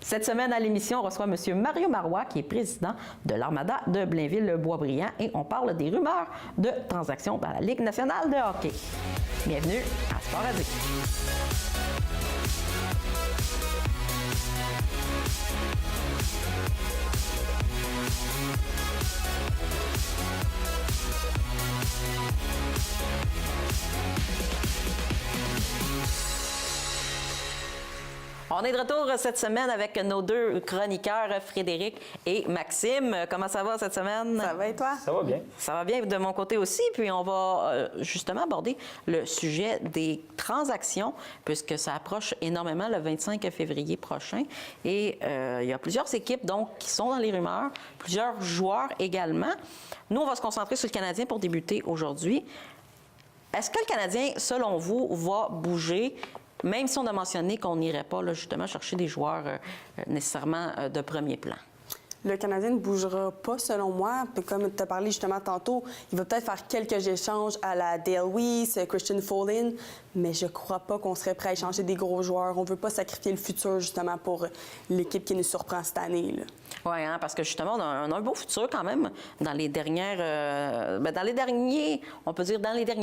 Cette semaine à l'émission, on reçoit M. Mario Marois, qui est président de l'Armada de Blainville-le-Boisbriand, et on parle des rumeurs de transactions dans la Ligue nationale de hockey. Bienvenue à Sport Radio. On est de retour cette semaine avec nos deux chroniqueurs, Frédéric et Maxime. Comment ça va cette semaine? Ça va et toi? Ça va bien. Ça va bien de mon côté aussi. Puis on va justement aborder le sujet des transactions, puisque ça approche énormément le 25 février prochain. Et il y a plusieurs équipes donc qui sont dans les rumeurs, plusieurs joueurs également. Nous, on va se concentrer sur le Canadien pour débuter aujourd'hui. Est-ce que le Canadien, selon vous, va bouger? Même si on a mentionné qu'on n'irait pas là, justement chercher des joueurs nécessairement de premier plan. Le Canadien ne bougera pas, selon moi. Puis comme tu as parlé justement tantôt, il va peut-être faire quelques échanges à la Dale Weiss, Christian Folin, mais je ne crois pas qu'on serait prêt à échanger des gros joueurs. On ne veut pas sacrifier le futur, justement, pour l'équipe qui nous surprend cette année. Oui, hein, parce que justement, on a un beau futur quand même dans les derniers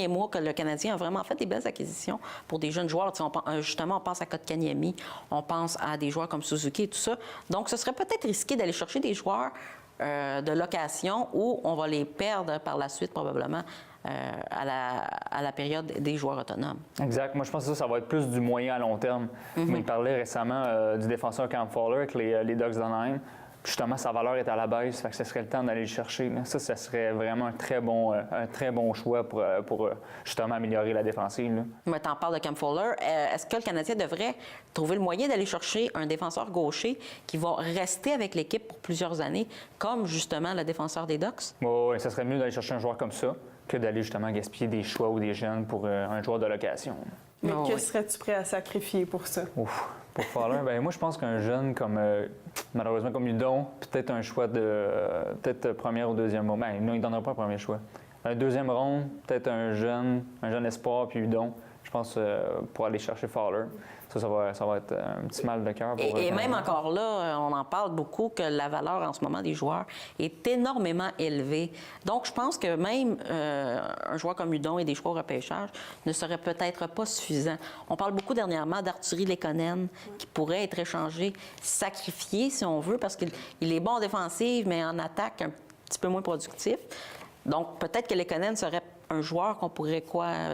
mois que le Canadien a vraiment fait des belles acquisitions pour des jeunes joueurs. Justement, on pense à Kotkaniemi, on pense à des joueurs comme Suzuki et tout ça. Donc, ce serait peut-être risqué d'aller chercher des joueurs de location où on va les perdre par la suite probablement à la période des joueurs autonomes. Exact. Moi, je pense que ça va être plus du moyen à long terme. Il parlait récemment du défenseur Cam Fowler avec les Ducks d'Anaheim. Justement, sa valeur est à la baisse, fait que ce serait le temps d'aller le chercher. Ça serait vraiment un très bon choix pour justement améliorer la défensive. Là. Mais tu en parles de Cam Fowler. Est-ce que le Canadien devrait trouver le moyen d'aller chercher un défenseur gaucher qui va rester avec l'équipe pour plusieurs années, comme justement le défenseur des Ducks? Oui, ça serait mieux d'aller chercher un joueur comme ça que d'aller justement gaspiller des choix ou des jeunes pour un joueur de location. Mais que serais-tu prêt à sacrifier pour ça? Pour Fowler, bien, moi, je pense qu'un jeune comme, malheureusement, comme Hudon, peut-être un choix de première ou deuxième ronde. Ben, non, il ne donnera pas un premier choix. Un deuxième ronde, peut-être un jeune espoir, puis Hudon, je pense, pour aller chercher Fowler. Ça va être un petit mal de cœur. Et même encore là, on en parle beaucoup que la valeur en ce moment des joueurs est énormément élevée. Donc, je pense que même un joueur comme Hudon et des choix au repêchage ne serait peut-être pas suffisant. On parle beaucoup dernièrement d'Artturi Lehkonen qui pourrait être échangé, sacrifié si on veut, parce qu'il est bon en défensive, mais en attaque un petit peu moins productif. Donc, peut-être que Lehkonen serait un joueur qu'on pourrait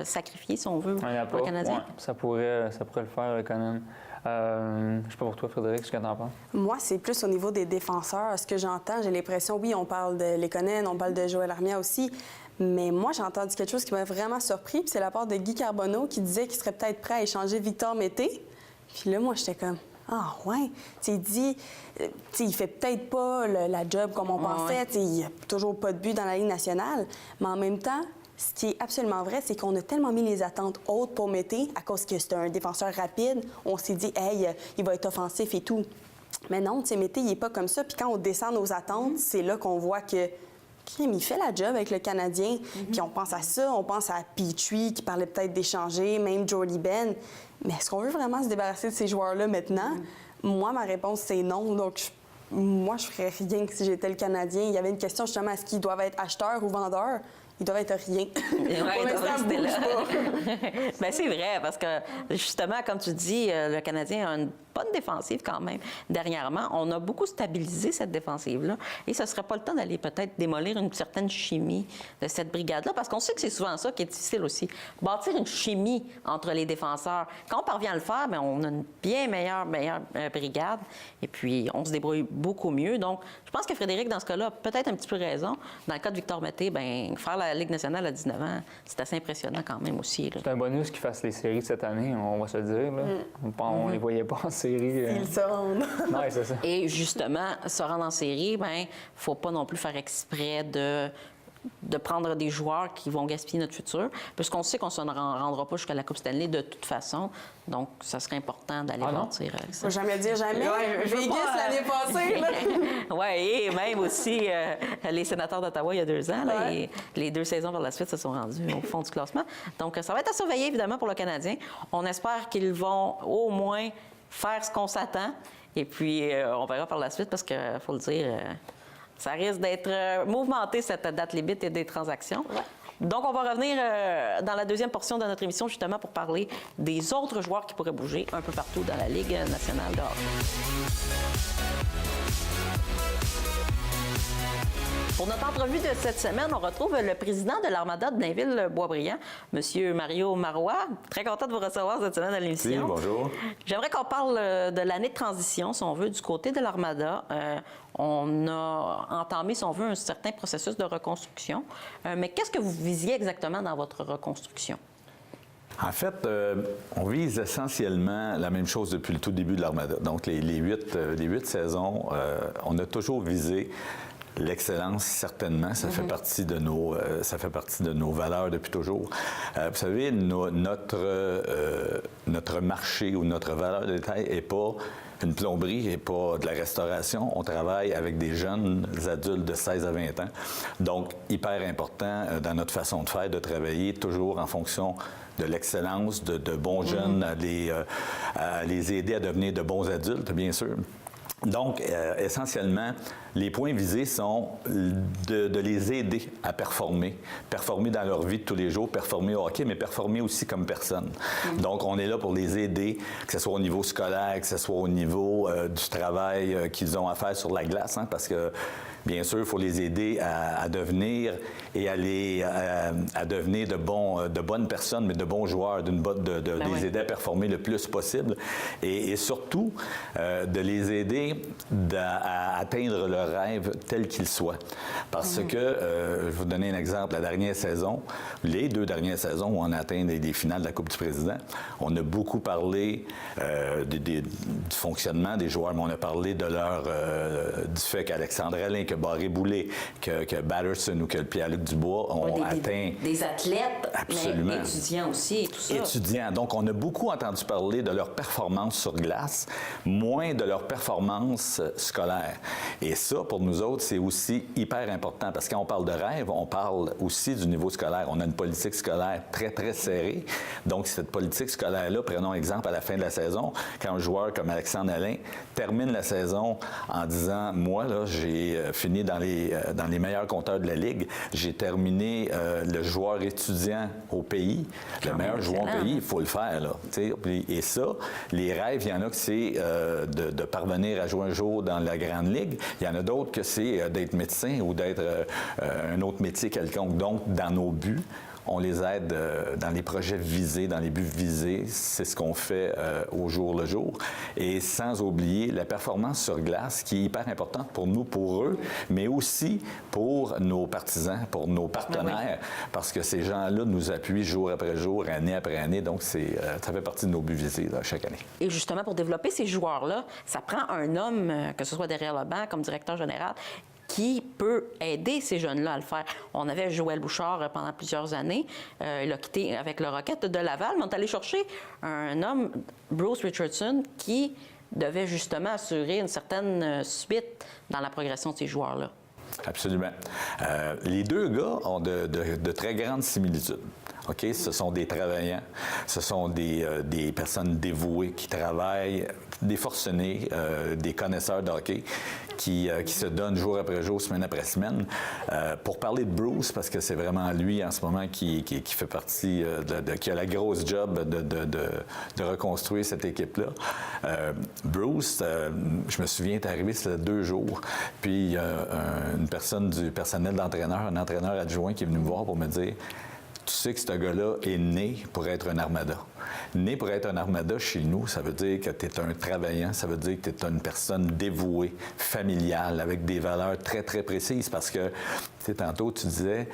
sacrifier, si on veut, pour le Canadien? Ouais, ça pourrait le faire, Lehkonen. Je ne sais pas pour toi, Frédéric, ce que tu en penses? Moi, c'est plus au niveau des défenseurs. Ce que j'entends, j'ai l'impression, oui, on parle de Lehkonen, on parle de Joël Armia aussi, mais moi, j'ai entendu quelque chose qui m'a vraiment surpris, puis c'est la part de Guy Carbonneau qui disait qu'il serait peut-être prêt à échanger Victor Mété. Puis là, moi, j'étais comme... Ah, ouais. Il dit, il fait peut-être pas la job comme on pensait. Il n'y a toujours pas de but dans la Ligue nationale. Mais en même temps, ce qui est absolument vrai, c'est qu'on a tellement mis les attentes hautes pour Mété à cause que c'est un défenseur rapide. On s'est dit, hey, il va être offensif et tout. Mais non, Mété, il n'est pas comme ça. Puis quand on descend nos attentes, c'est là qu'on voit que il fait la job avec le Canadien. Puis on pense à ça, on pense à Petrie qui parlait peut-être d'échanger, même Jordy Ben. Mais est-ce qu'on veut vraiment se débarrasser de ces joueurs-là maintenant? Moi, ma réponse, c'est non. Donc, moi, je ferais rien que si j'étais le Canadien. Il y avait une question justement, est-ce qu'ils doivent être acheteurs ou vendeurs? Ils doivent être rien. Bien, c'est vrai, parce que justement, comme tu dis, le Canadien a une bonne défensive quand même. Dernièrement, on a beaucoup stabilisé cette défensive-là. Et ce ne serait pas le temps d'aller peut-être démolir une certaine chimie de cette brigade-là, parce qu'on sait que c'est souvent ça qui est difficile aussi. Bâtir une chimie entre les défenseurs. Quand on parvient à le faire, bien, on a une bien meilleure brigade. Et puis, on se débrouille beaucoup mieux. Donc, je pense que Frédéric, dans ce cas-là, a peut-être un petit peu raison. Dans le cas de Victor Mété, bien, faire la Ligue nationale à 19 ans, c'est assez impressionnant quand même aussi. C'est un bonus qu'ils fassent les séries cette année, on va se le dire. Là. On ne les voyait pas en série. Ils se rendent. Oui, c'est ça. Et justement, se rendre en série, bien, il ne faut pas non plus faire exprès de prendre des joueurs qui vont gaspiller notre futur, puisqu'on sait qu'on ne se rendra pas jusqu'à la Coupe Stanley de toute façon. Donc, ça serait important d'aller bâtir ça. Faut jamais dire jamais. Vegas l'année passée. Oui, et même aussi les Sénateurs d'Ottawa il y a 2 ans. Là, et les 2 saisons par la suite se sont rendus au fond du classement. Donc, ça va être à surveiller, évidemment, pour le Canadien. On espère qu'ils vont au moins faire ce qu'on s'attend Et puis, on verra par la suite parce qu'il faut le dire, ça risque d'être mouvementé, cette date limite et des transactions. Ouais. Donc, on va revenir dans la deuxième portion de notre émission, justement, pour parler des autres joueurs qui pourraient bouger un peu partout dans la Ligue nationale de hockey. Pour notre entrevue de cette semaine, on retrouve le président de l'Armada de Blainville-Boisbriand, M. Mario Marois. Très content de vous recevoir cette semaine à l'émission. Oui, bonjour. J'aimerais qu'on parle de l'année de transition, si on veut, du côté de l'Armada. On a entamé, si on veut, un certain processus de reconstruction. Mais qu'est-ce que vous visiez exactement dans votre reconstruction? En fait, on vise essentiellement la même chose depuis le tout début de l'Armada. Donc, les 8 saisons, on a toujours visé l'excellence, certainement. Ça fait partie de nos valeurs depuis toujours. Vous savez, notre marché ou notre valeur de détail n'est pas une plomberie et pas de la restauration. On travaille avec des jeunes adultes de 16 à 20 ans. Donc, hyper important dans notre façon de faire, de travailler toujours en fonction de l'excellence, de bons jeunes, à les aider à devenir de bons adultes, bien sûr. Donc, essentiellement, les points visés sont de les aider à performer dans leur vie de tous les jours, performer au hockey, mais performer aussi comme personne. Donc, on est là pour les aider, que ce soit au niveau scolaire, que ce soit au niveau du travail qu'ils ont à faire sur la glace, hein, parce que bien sûr, il faut les aider à devenir et à devenir de bonnes personnes, mais de bons joueurs, les aider à performer le plus possible et surtout de les aider à atteindre leur rêve tel qu'il soit. Parce que, je vais vous donner un exemple, les 2 dernières saisons où on a atteint des finales de la Coupe du Président, on a beaucoup parlé du fonctionnement des joueurs, mais on a parlé du fait qu'Alexandre Alain, que Barré-Boulet, que Batterson ou que Pierre-Luc Dubois ont atteint... Des athlètes, absolument, mais étudiants aussi et tout ça. Étudiants. Donc, on a beaucoup entendu parler de leur performance sur glace, moins de leur performance scolaire. Et ça, pour nous autres, c'est aussi hyper important parce que quand on parle de rêve, on parle aussi du niveau scolaire. On a une politique scolaire très, très serrée. Donc, cette politique scolaire-là, prenons exemple à la fin de la saison, quand un joueur comme Alexandre Alain termine la saison en disant « Moi, là, j'ai fini dans les meilleurs compteurs de la Ligue. J'ai terminé le joueur étudiant au pays. Le meilleur joueur au pays, il faut le faire. Là, et ça, les rêves, il y en a que c'est de parvenir à jouer un jour dans la Grande Ligue. Il y en a d'autres que c'est d'être médecin ou d'être un autre métier quelconque. Donc, dans nos buts, on les aide dans les projets visés, dans les buts visés. C'est ce qu'on fait au jour le jour. Et sans oublier la performance sur glace qui est hyper importante pour nous, pour eux, mais aussi pour nos partisans, pour nos partenaires, parce que ces gens-là nous appuient jour après jour, année après année. Donc, ça fait partie de nos buts visés là, chaque année. Et justement, pour développer ces joueurs-là, ça prend un homme, que ce soit derrière le banc, comme directeur général, qui peut aider ces jeunes-là à le faire. On avait Joël Bouchard pendant plusieurs années. Il a quitté avec le Rocket de Laval, mais on est allé chercher un homme, Bruce Richardson, qui devait justement assurer une certaine suite dans la progression de ces joueurs-là. Absolument. Les 2 gars ont de très grandes similitudes. OK? Ce sont des travaillants, ce sont des personnes dévouées qui travaillent, des forcenés, des connaisseurs de hockey qui se donnent jour après jour, semaine après semaine. Pour parler de Bruce, parce que c'est vraiment lui en ce moment qui fait partie, qui a la grosse job de reconstruire cette équipe-là. Bruce, je me souviens, est arrivé, c'était 2 jours, puis il y a une personne du personnel d'entraîneur, un entraîneur adjoint qui est venu me voir pour me dire « Tu sais que ce gars-là est né pour être un Armada. Né pour être un Armada chez nous, ça veut dire que tu es un travaillant, ça veut dire que tu es une personne dévouée, familiale, avec des valeurs très, très précises. Parce que, tu sais, tantôt, tu disais,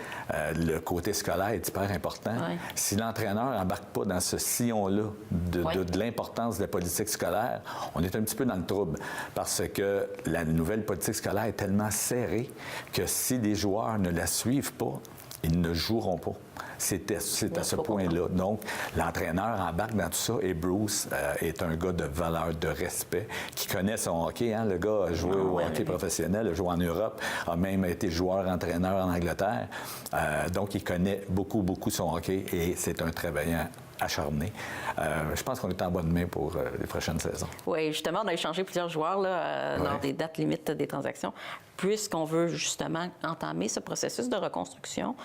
le côté scolaire est hyper important. Ouais. Si l'entraîneur n'embarque pas dans ce sillon-là de l'importance de la politique scolaire, on est un petit peu dans le trouble. Parce que la nouvelle politique scolaire est tellement serrée que si les joueurs ne la suivent pas, ils ne joueront pas. C'est à ce point-là. Donc, l'entraîneur embarque dans tout ça et Bruce est un gars de valeur, de respect, qui connaît son hockey. Hein? Le gars a joué au hockey professionnel, a joué en Europe, a même été joueur-entraîneur en Angleterre. Donc, il connaît beaucoup, beaucoup son hockey et c'est un travaillant acharné. Je pense qu'on est en bonne main pour les prochaines saisons. Oui, justement, on a échangé plusieurs joueurs là, lors des dates limites des transactions, puisqu'on veut justement entamer ce processus de reconstruction.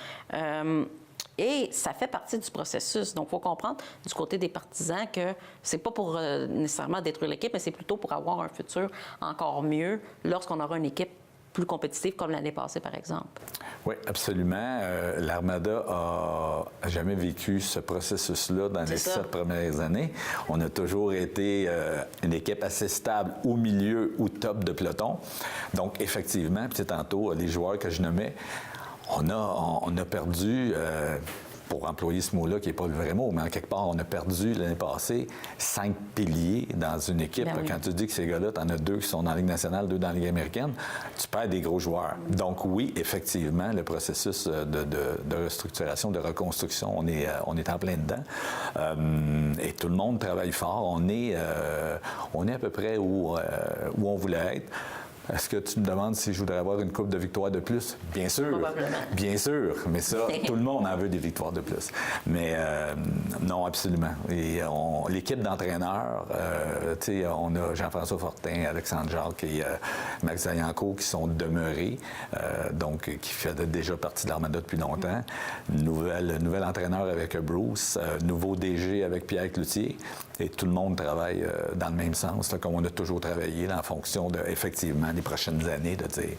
Et ça fait partie du processus. Donc, il faut comprendre du côté des partisans que c'est pas pour nécessairement détruire l'équipe, mais c'est plutôt pour avoir un futur encore mieux lorsqu'on aura une équipe plus compétitive comme l'année passée, par exemple. Oui, absolument. L'Armada a jamais vécu ce processus-là dans les 7 premières années. On a toujours été une équipe assez stable au milieu ou top de peloton. Donc, effectivement, puis tantôt, les joueurs que je nommais, on a perdu, pour employer ce mot-là, qui n'est pas le vrai mot, mais en quelque part, on a perdu l'année passée 5 piliers dans une équipe. Ben oui. Quand tu dis que ces gars-là, tu en as 2 qui sont dans la Ligue nationale, 2 dans la Ligue américaine, tu perds des gros joueurs. Donc oui, effectivement, le processus de restructuration, de reconstruction, on est en plein dedans. Et tout le monde travaille fort. On est à peu près où on voulait être. Est-ce que tu me demandes si je voudrais avoir une coupe de victoires de plus? Bien sûr. Probablement. Bien sûr. Mais ça, tout le monde en veut des victoires de plus. Mais non, absolument. Et l'équipe d'entraîneurs, on a Jean-François Fortin, Alexandre Jacques et Max Zayanko qui sont demeurés, donc qui fait déjà partie de l'Armada depuis longtemps. Nouvel entraîneur avec Bruce, nouveau DG avec Pierre Cloutier. Et tout le monde travaille dans le même sens, là, comme on a toujours travaillé, là, en fonction de, effectivement, les prochaines années, de dire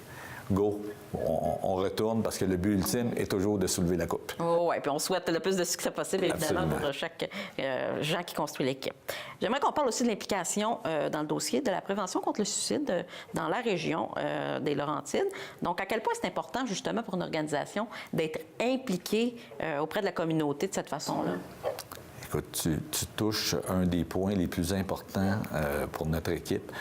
go, on retourne parce que le but ultime est toujours de soulever la coupe. Oh, oui, puis on souhaite le plus de succès possible, évidemment, Absolument. pour chaque gens qui construit l'équipe. J'aimerais qu'on parle aussi de l'implication dans le dossier de la prévention contre le suicide dans la région des Laurentides. Donc, à quel point c'est important, justement, pour une organisation d'être impliquée auprès de la communauté de cette façon-là? Écoute, tu touches un des points les plus importants pour notre équipe.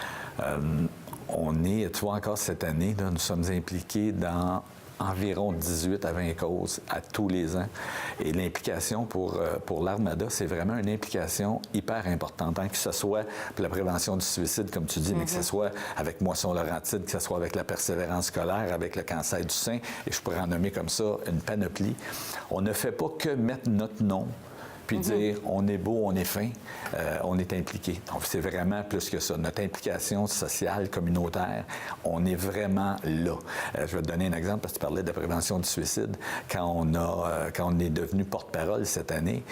Tu vois, encore cette année, là, nous sommes impliqués dans environ 18 à 20 causes à tous les ans. Et l'implication pour l'Armada, c'est vraiment une implication hyper importante, hein, que ce soit pour la prévention du suicide, comme tu dis, mais que ce soit avec Moisson-Laurentide, que ce soit avec la persévérance scolaire, avec le cancer du sein, et je pourrais en nommer comme ça une panoplie. On ne fait pas que mettre notre nom puis dire on est beau, on est fin, on est impliqué. Donc, c'est vraiment plus que ça. Notre implication sociale, communautaire, on est vraiment là. Je vais te donner un exemple parce que tu parlais de la prévention du suicide. Quand on est devenu porte-parole cette année,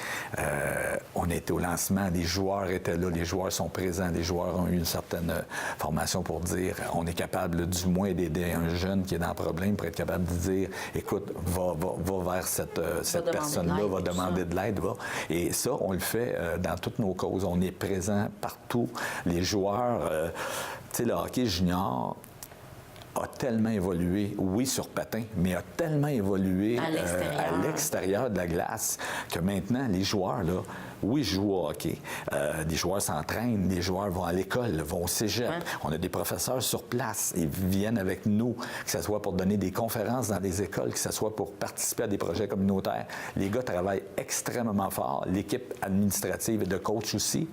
on était au lancement, les joueurs étaient là, les joueurs sont présents, les joueurs ont eu une certaine formation pour dire on est capable du moins d'aider un jeune qui est dans un problème pour être capable de dire écoute, va vers cette personne-là, va demander de l'aide, va. Et ça, on le fait dans toutes nos causes. On est présent partout. Les joueurs, tu sais, le hockey junior a tellement évolué, oui, sur patin, mais a tellement évolué à l'extérieur de la glace que maintenant, les joueurs, là, oui, jouent au hockey. Les joueurs s'entraînent, les joueurs vont à l'école, vont au cégep. Ouais. On a des professeurs sur place, ils viennent avec nous, que ce soit pour donner des conférences dans des écoles, que ce soit pour participer à des projets communautaires. Les gars travaillent extrêmement fort, l'équipe administrative et de coach aussi.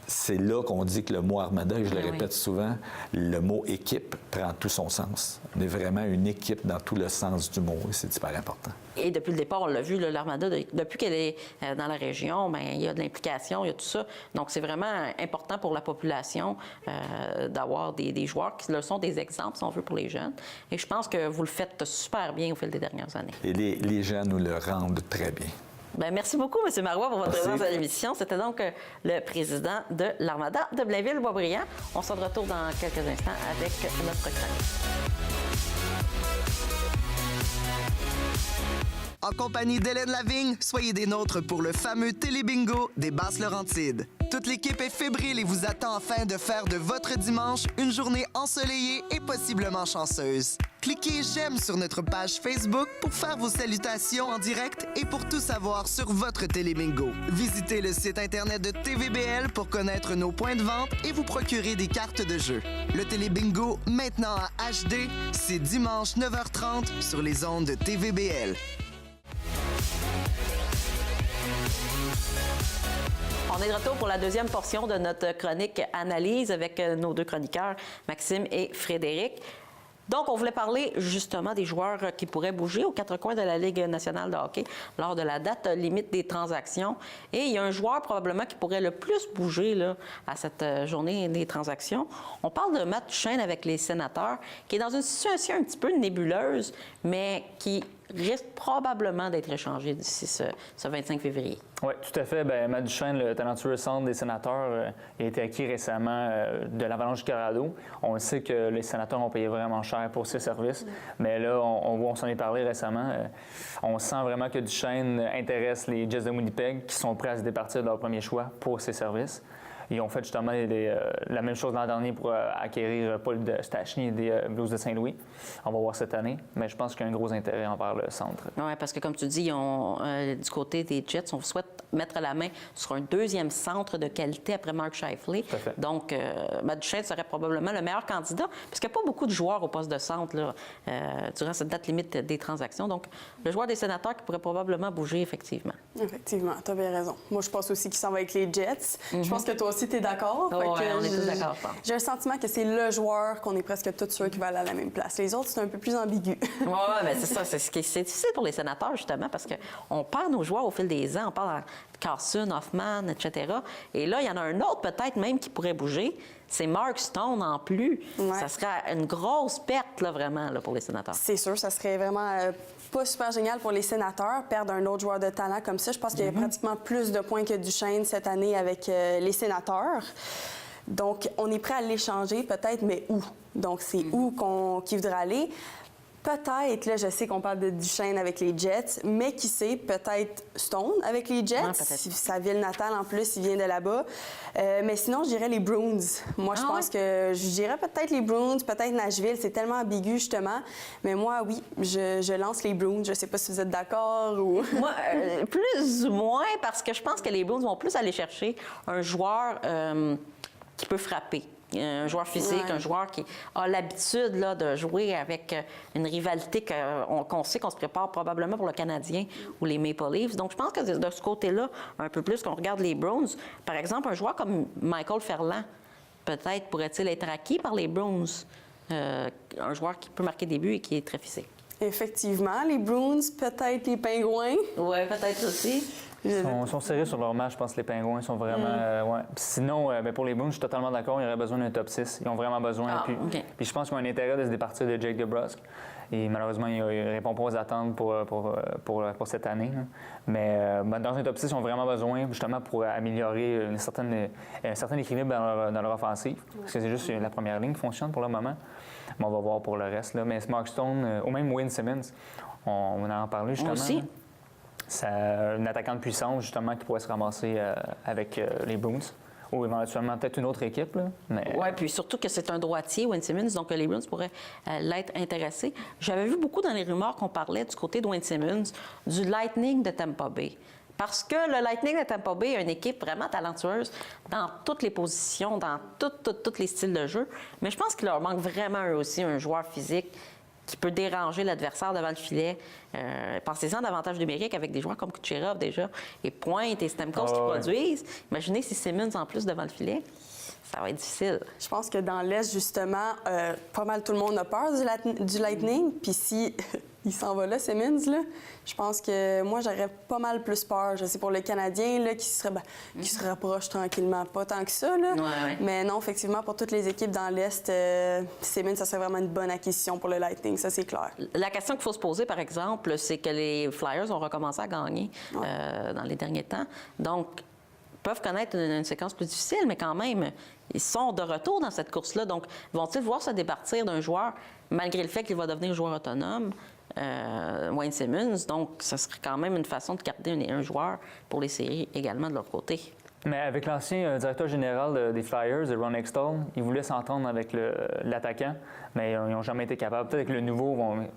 C'est là qu'on dit que le mot Armada, et je le répète souvent, le mot équipe prend tout son sens. On est vraiment une équipe dans tout le sens du mot et c'est hyper important. Et depuis le départ, on l'a vu, l'Armada, depuis qu'elle est dans la région, bien, il y a de l'implication, il y a tout ça. Donc, c'est vraiment important pour la population d'avoir des joueurs qui le sont des exemples, si on veut, pour les jeunes. Et je pense que vous le faites super bien au fil des dernières années. Et les gens nous le rendent très bien. Bien, merci beaucoup, M. Marois, pour votre présence à l'émission. C'était donc le président de l'Armada de Blainville-Boisbriand. On se retrouve dans quelques instants avec notre chronique. En compagnie d'Hélène Lavigne, soyez des nôtres pour le fameux Télébingo des Basses-Laurentides. Toute l'équipe est fébrile et vous attend afin de faire de votre dimanche une journée ensoleillée et possiblement chanceuse. Cliquez j'aime sur notre page Facebook pour faire vos salutations en direct et pour tout savoir sur votre Télébingo. Visitez le site internet de TVBL pour connaître nos points de vente et vous procurer des cartes de jeu. Le Télébingo, maintenant à HD, c'est dimanche 9h30 sur les ondes de TVBL. On est de retour pour la deuxième portion de notre chronique analyse avec nos deux chroniqueurs, Maxime et Frédéric. Donc, on voulait parler justement des joueurs qui pourraient bouger aux quatre coins de la Ligue nationale de hockey lors de la date limite des transactions. Et il y a un joueur probablement qui pourrait le plus bouger là, à cette journée des transactions. On parle de Matt Duchene avec les Sénateurs, qui est dans une situation un petit peu nébuleuse, mais qui risque probablement d'être échangé d'ici ce 25 février. Oui, tout à fait. Bien, Matt Duchene, le talentueux centre des Sénateurs, a été acquis récemment de l'Avalanche du Colorado. On sait que les Sénateurs ont payé vraiment cher pour ses services, mais là, on s'en est parlé récemment. On sent vraiment que Duchene intéresse les Jets de Winnipeg qui sont prêts à se départir de leur premier choix pour ses services. Ils ont fait justement la même chose l'an dernier pour acquérir Paul Stachny des Blues de Saint-Louis. On va voir cette année, mais je pense qu'il y a un gros intérêt envers le centre. Oui, parce que comme tu dis, du côté des Jets, on souhaite mettre la main sur un deuxième centre de qualité après Mark Scheifele. Tout à fait. Donc, Matt Duchene serait probablement le meilleur candidat, puisqu'il n'y a pas beaucoup de joueurs au poste de centre là, durant cette date limite des transactions. Donc, le joueur des Sénateurs qui pourrait probablement bouger, effectivement. Effectivement, tu as bien raison. Moi, je pense aussi qu'il s'en va avec les Jets. Je pense que toi aussi, tu es d'accord. Oui, on est tous d'accord. J'ai un sentiment que c'est le joueur qu'on est presque tous sûrs qui va aller à la même place. Les autres, c'est un peu plus ambigu. Oui, mais c'est ça. C'est difficile pour les Sénateurs, justement, parce qu'on perd nos joueurs au fil des ans. On parle de Carson, Hoffman, etc. Et là, il y en a un autre, peut-être même, qui pourrait bouger. C'est Mark Stone en plus. Ouais. Ça serait une grosse perte, là, vraiment, là, pour les Sénateurs. C'est sûr, ça serait vraiment pas super génial pour les Sénateurs, perdre un autre joueur de talent comme ça. Je pense qu'il y a pratiquement plus de points que Duchene cette année avec les Sénateurs. Donc, on est prêt à l'échanger peut-être, mais où? Donc, c'est où qu'il voudrait aller? Peut-être, là, je sais qu'on parle de Duchene avec les Jets, mais qui sait, peut-être Stone avec les Jets, si sa ville natale, en plus, il vient de là-bas. Mais sinon, je dirais les Bruins. Moi, je pense que je dirais peut-être les Bruins, peut-être Nashville. C'est tellement ambigu, justement. Mais moi, oui, je lance les Bruins. Je sais pas si vous êtes d'accord ou... Moi, plus ou moins, parce que je pense que les Bruins vont plus aller chercher un joueur qui peut frapper. Un joueur physique, un joueur qui a l'habitude là, de jouer avec une rivalité qu'on sait qu'on se prépare probablement pour le Canadien ou les Maple Leafs. Donc, je pense que de ce côté-là, un peu plus qu'on regarde les Browns, par exemple, un joueur comme Michael Ferland, peut-être pourrait-il être acquis par les Browns, un joueur qui peut marquer des buts et qui est très physique. Effectivement, les Bruins, peut-être les Pingouins. Oui, peut-être aussi. Ils sont serrés sur leur match, je pense, les Pingouins. Sont vraiment. Ouais. Sinon, pour les Bruins, je suis totalement d'accord, ils auraient besoin d'un top 6. Ils ont vraiment besoin. Puis je pense qu'ils ont un intérêt de se départir de Jake DeBrusk. Et malheureusement, il ne répond pas aux attentes pour cette année. Là. Mais dans un top 6, ils ont vraiment besoin, justement, pour améliorer un certain équilibre dans leur offensive. Parce que c'est juste la première ligne qui fonctionne pour le moment. Mais on va voir pour le reste. Là. Mais Mark Stone, ou même Wayne Simmons, on en a parlé justement. Aussi. C'est un attaquant de puissance, justement, qui pourrait se ramasser avec les Bruins. Ou éventuellement peut-être une autre équipe. Mais... Oui, puis surtout que c'est un droitier, Wayne Simmons, donc les Bruins pourraient l'être intéressés. J'avais vu beaucoup dans les rumeurs qu'on parlait du côté de Wayne Simmons, du Lightning de Tampa Bay. Parce que le Lightning de Tampa Bay a une équipe vraiment talentueuse dans toutes les positions, dans tous les styles de jeu. Mais je pense qu'il leur manque vraiment eux aussi un joueur physique qui peut déranger l'adversaire devant le filet. Pensez-en davantage numérique avec des joueurs comme Kucherov déjà, et Pointe et Stamkos qui produisent. Imaginez si Simmons en plus devant le filet. Ça va être difficile. Je pense que dans l'Est, justement, pas mal tout le monde a peur du Lightning. Puis si il s'en va là, Simmons, là, je pense que moi, j'aurais pas mal plus peur. Je sais pour le Canadien, là, qui se rapproche tranquillement. Pas tant que ça, là. Ouais. Mais non, effectivement, pour toutes les équipes dans l'Est, Simmons, ça serait vraiment une bonne acquisition pour le Lightning. Ça, c'est clair. La question qu'il faut se poser, par exemple, c'est que les Flyers ont recommencé à gagner dans les derniers temps. Donc, peuvent connaître une séquence plus difficile, mais quand même, ils sont de retour dans cette course-là. Donc, vont-ils voir se départir d'un joueur, malgré le fait qu'il va devenir joueur autonome, Wayne Simmons? Donc, ce serait quand même une façon de garder un joueur pour les séries également de leur côté. Mais avec l'ancien directeur général des Flyers, Ron Hextall, ils voulaient s'entendre avec l'attaquant, mais ils n'ont jamais été capables. Peut-être avec le nouveau, vont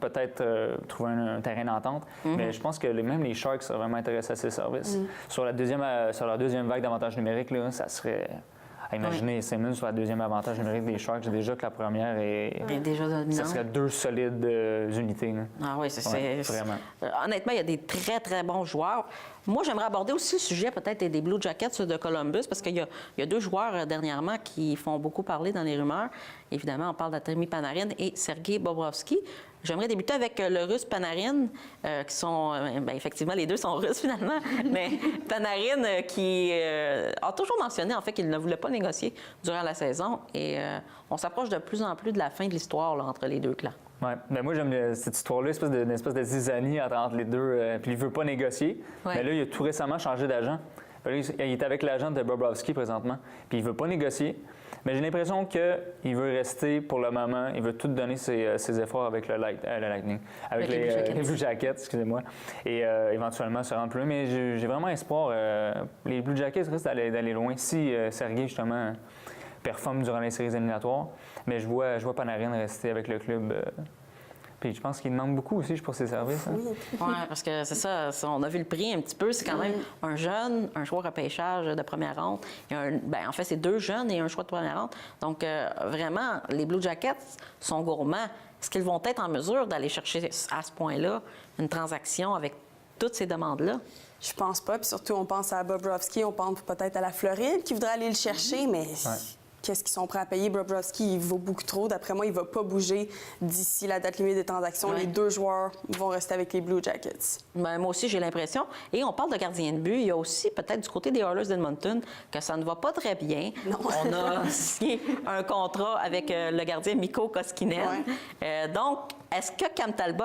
peut-être trouver un terrain d'entente. Mais je pense que même les Sharks seraient vraiment intéressés à ces services. Sur leur deuxième vague d'avantages numériques, là, ça serait Imaginez Simmons sur la deuxième avantage numérique des Sharks, déjà que la première est. Il est déjà dominant. Ça serait 2 solides unités. Là. Ah oui, Ouais, vraiment. Honnêtement, il y a des très, très bons joueurs. Moi, j'aimerais aborder aussi le sujet peut-être des Blue Jackets de Columbus, parce qu'il y a 2 joueurs dernièrement qui font beaucoup parler dans les rumeurs. Évidemment, on parle d'Artemi Panarin et Sergei Bobrovsky. J'aimerais débuter avec le Russe Panarin, qui sont... bien, effectivement, les deux sont russes finalement, mais Panarin qui a toujours mentionné en fait qu'il ne voulait pas négocier durant la saison. Et on s'approche de plus en plus de la fin de l'histoire là, entre les deux clans. Oui, mais moi j'aime cette histoire-là, une espèce de zizanie entre les deux. Puis il ne veut pas négocier. Ouais. Mais là, il a tout récemment changé d'agent. Là, il est avec l'agent de Bobrovsky présentement. Puis il ne veut pas négocier. Mais j'ai l'impression qu'il veut rester pour le moment. Il veut tout donner ses efforts avec le Lightning. Avec les Blue Jackets, excusez-moi. Et éventuellement se rendre plus loin. Mais j'ai vraiment espoir. Les Blue Jackets risquent d'aller loin. Si Sergei, justement, performe durant les séries éliminatoires. Mais je vois Panarin rester avec le club. Puis je pense qu'il demande beaucoup aussi pour ses services. Hein? Oui, parce que c'est ça, on a vu le prix un petit peu. C'est quand même un jeune, un joueur à pêchage de première ronde. En fait, c'est 2 jeunes et un choix de première ronde. Donc, vraiment, les Blue Jackets sont gourmands. Est-ce qu'ils vont être en mesure d'aller chercher à ce point-là une transaction avec toutes ces demandes-là? Je pense pas. Puis surtout, on pense à Bobrovsky, on pense peut-être à la Floride qui voudrait aller le chercher, mais qu'est-ce qu'ils sont prêts à payer? Bobrovsky, il vaut beaucoup trop. D'après moi, il va pas bouger d'ici la date limite des transactions. Ouais. Les 2 joueurs vont rester avec les Blue Jackets. Bien, moi aussi, j'ai l'impression. Et on parle de gardien de but. Il y a aussi peut-être du côté des Oilers d'Edmonton que ça ne va pas très bien. Non. On a signé un contrat avec le gardien Mikko Koskinen. Donc, est-ce que Cam Talbot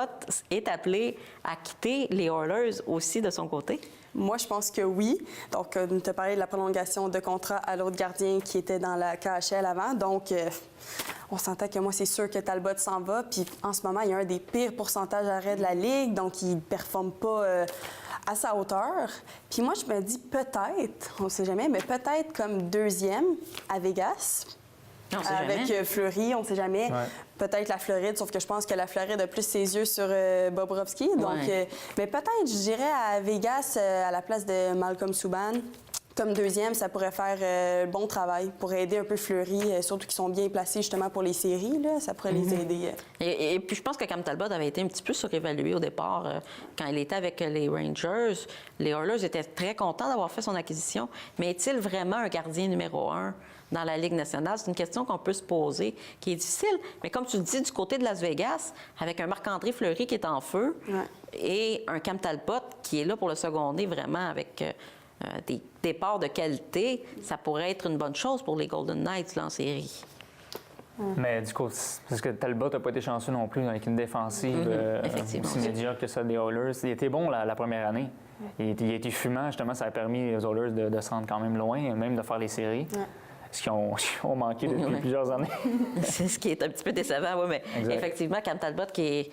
est appelé à quitter les Oilers aussi de son côté? Moi, je pense que oui. Donc, on t'a parlé de la prolongation de contrat à l'autre gardien qui était dans la KHL avant. Donc, on s'entend que moi, c'est sûr que Talbot s'en va. Puis, en ce moment, il y a un des pires pourcentages d'arrêt de la Ligue. Donc, il ne performe pas à sa hauteur. Puis moi, je me dis peut-être, on ne sait jamais, mais peut-être comme 2e à Vegas. On sait Avec jamais. Fleury, on ne sait jamais. Ouais. Peut-être la Floride, sauf que je pense que la Floride a plus ses yeux sur Bobrovsky. Donc, Ouais. mais peut-être, je dirais à Vegas, à la place de Malcolm Subban. Comme 2e, ça pourrait faire bon travail pour aider un peu Fleury, surtout qu'ils sont bien placés justement pour les séries. Là, ça pourrait les aider. Et puis, je pense que Cam Talbot avait été un petit peu surévalué au départ. Quand il était avec les Rangers, les Oilers étaient très contents d'avoir fait son acquisition. Mais est-il vraiment un gardien numéro 1 dans la Ligue nationale? C'est une question qu'on peut se poser, qui est difficile. Mais comme tu le dis, du côté de Las Vegas, avec un Marc-André Fleury qui est en feu et un Cam Talbot qui est là pour le seconder vraiment avec des départs de qualité, ça pourrait être une bonne chose pour les Golden Knights là, en série. Mais du coup, parce que Talbot n'a pas été chanceux non plus avec une défensive Effectivement. aussi médiocre que ça des Oilers. Il était bon la première année. Il a été fumant, justement, ça a permis aux Oilers de se rendre quand même loin, même de faire les séries. Ce qu'ils ont manqué depuis plusieurs années. C'est ce qui est un petit peu décevant, oui, mais Exact. effectivement, Cam Talbot, qui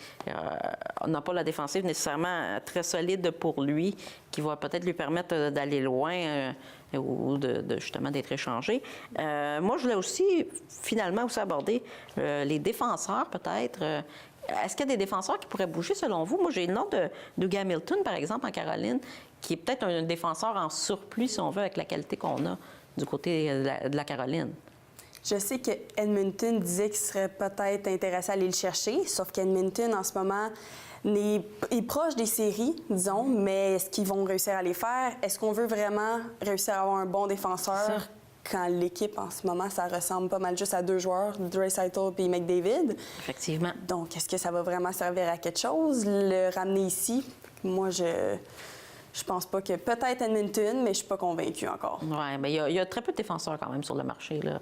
n'a pas la défensive nécessairement très solide pour lui, qui va peut-être lui permettre d'aller loin ou justement d'être échangé. Moi, je voulais aussi, finalement, aussi aborder les défenseurs, peut-être. Est-ce qu'il y a des défenseurs qui pourraient bouger, selon vous? Moi, j'ai le nom de Doug Hamilton, par exemple, en Caroline, qui est peut-être un défenseur en surplus, si on veut, avec la qualité qu'on a du côté de la Caroline. Je sais que Edmonton disait qu'il serait peut-être intéressé à aller le chercher, sauf qu'Edmonton, en ce moment, est proche des séries, disons, mais est-ce qu'ils vont réussir à les faire? Est-ce qu'on veut vraiment réussir à avoir un bon défenseur quand l'équipe, en ce moment, ça ressemble pas mal juste à 2 joueurs, Draisaitl et McDavid? Effectivement. Donc, est-ce que ça va vraiment servir à quelque chose, le ramener ici? Moi, je pense pas que... Peut-être Edmonton, mais je suis pas convaincue encore. Oui, mais il y a très peu de défenseurs quand même sur le marché là,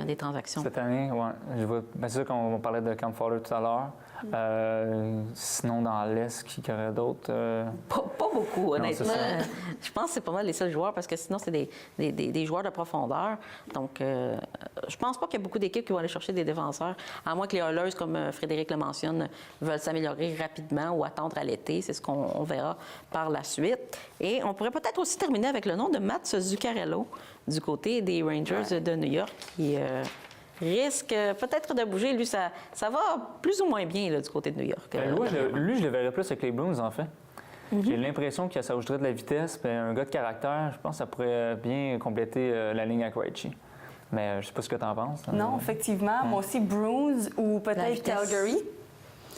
des transactions. Cette année, oui. C'est sûr qu'on parlait de Cam Fowler tout à l'heure. Sinon, dans l'Est, qui y aurait d'autres? Pas beaucoup, honnêtement. c'est ça. Je pense que c'est pas mal les seuls joueurs parce que sinon, c'est des joueurs de profondeur. Donc, je pense pas qu'il y a beaucoup d'équipes qui vont aller chercher des défenseurs, à moins que les Oilers, comme Frédéric le mentionne, veulent s'améliorer rapidement ou attendre à l'été. C'est ce qu'on verra par la suite. Et on pourrait peut-être aussi terminer avec le nom de Mats Zuccarello du côté des Rangers de New York qui risque peut-être de bouger. Lui, ça va plus ou moins bien là, du côté de New York. Lui, je le verrais plus avec les Bruins, en fait. J'ai l'impression que ça ajouterait de la vitesse. Puis un gars de caractère, je pense que ça pourrait bien compléter la ligne à Krejci. Mais je sais pas ce que tu en penses. hein. Non, effectivement. Moi aussi, Bruins ou La peut-être vitesse. Calgary.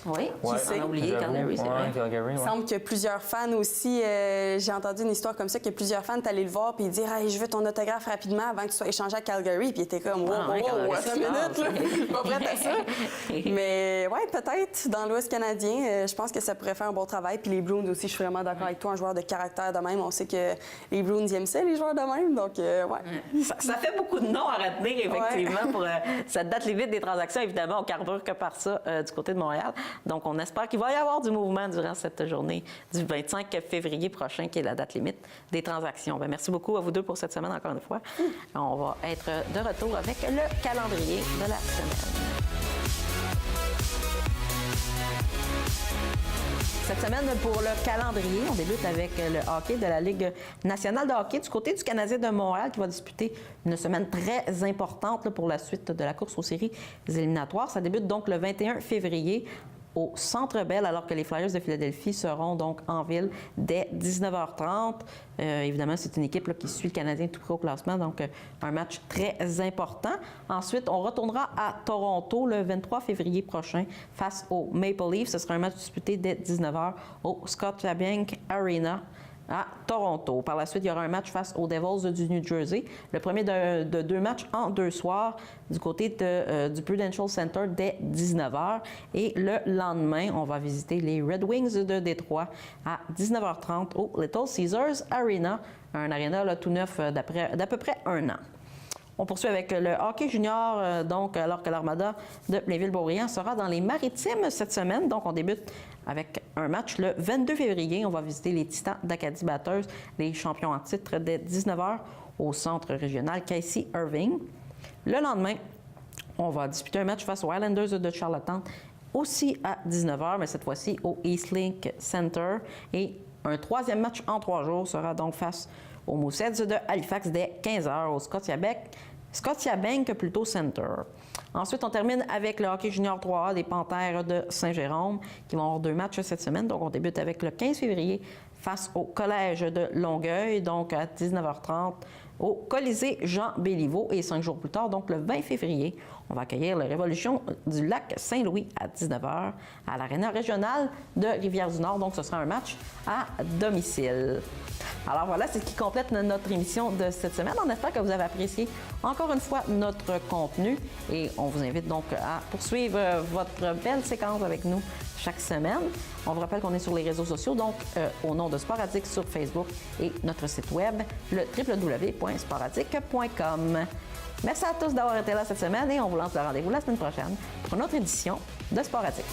Oui, Ouais. on a oublié J'avoue. Calgary, c'est Ouais, vrai. Calgary, Il ouais. semble que plusieurs fans aussi, j'ai entendu une histoire comme ça, que plusieurs fans allaient le voir puis dire hey, je veux ton autographe rapidement avant que tu sois échangé à Calgary. Puis il était comme wow, Ah, ouais, Calgary, attends c'est une minute, fort. là. Je suis pas prête à ça. Mais ouais, peut-être dans l'Ouest canadien, je pense que ça pourrait faire un bon travail. Puis les Bruins aussi, je suis vraiment d'accord avec toi, un joueur de caractère de même. On sait que les Bruins ils aiment ça, les joueurs de même. Donc, ouais. Ça fait beaucoup de noms à retenir, effectivement, pour cette date limite des transactions. Évidemment, on carbure que par ça du côté de Montréal. Donc, on espère qu'il va y avoir du mouvement durant cette journée du 25 février prochain, qui est la date limite des transactions. Bien, merci beaucoup à vous deux pour cette semaine, encore une fois. On va être de retour avec le calendrier de la semaine. Cette semaine, pour le calendrier, on débute avec le hockey de la Ligue nationale de hockey du côté du Canadien de Montréal qui va disputer une semaine très importante là, pour la suite de la course aux séries éliminatoires. Ça débute donc le 21 février au Centre Bell, alors que les Flyers de Philadelphie seront donc en ville dès 19h30. Évidemment, c'est une équipe là, qui suit le Canadien tout près au classement, donc un match très important. Ensuite, on retournera à Toronto le 23 février prochain face aux Maple Leafs. Ce sera un match disputé dès 19h au Scotiabank Arena à Toronto. Par la suite, il y aura un match face aux Devils du New Jersey. Le premier de deux matchs en 2 soirs du côté du Prudential Center dès 19h. Et le lendemain, on va visiter les Red Wings de Détroit à 19h30 au Little Caesars Arena, un aréna là, tout neuf d'à peu près 1 an. On poursuit avec le hockey junior, donc alors que l'Armada de Blainville-Boisbriand sera dans les Maritimes cette semaine. Donc, on débute avec un match le 22 février. On va visiter les Titans d'Acadie Batters, les champions en titre, dès 19h au centre régional Casey Irving. Le lendemain, on va disputer un match face aux Islanders de Charlottetown, aussi à 19h, mais cette fois-ci au Eastlink Center. Et un troisième match en 3 jours sera donc face aux Mooseheads de Halifax dès 15h au Scotiabank plutôt Center. Ensuite, on termine avec le hockey junior 3A des Panthères de Saint-Jérôme qui vont avoir 2 matchs cette semaine. Donc, on débute avec le 15 février face au Collège de Longueuil, donc à 19h30 au Colisée Jean Béliveau. Et 5 jours plus tard, donc le 20 février, on va accueillir la Révolution du lac Saint-Louis à 19h à l'Aréna régionale de Rivière-du-Nord. Donc, ce sera un match à domicile. Alors voilà, c'est ce qui complète notre émission de cette semaine. On espère que vous avez apprécié encore une fois notre contenu et on vous invite donc à poursuivre votre belle séquence avec nous chaque semaine. On vous rappelle qu'on est sur les réseaux sociaux, donc au nom de Sporadique sur Facebook et notre site web, le www.sporadique.com. Merci à tous d'avoir été là cette semaine et on vous lance le rendez-vous la semaine prochaine pour une autre édition de Sporadique.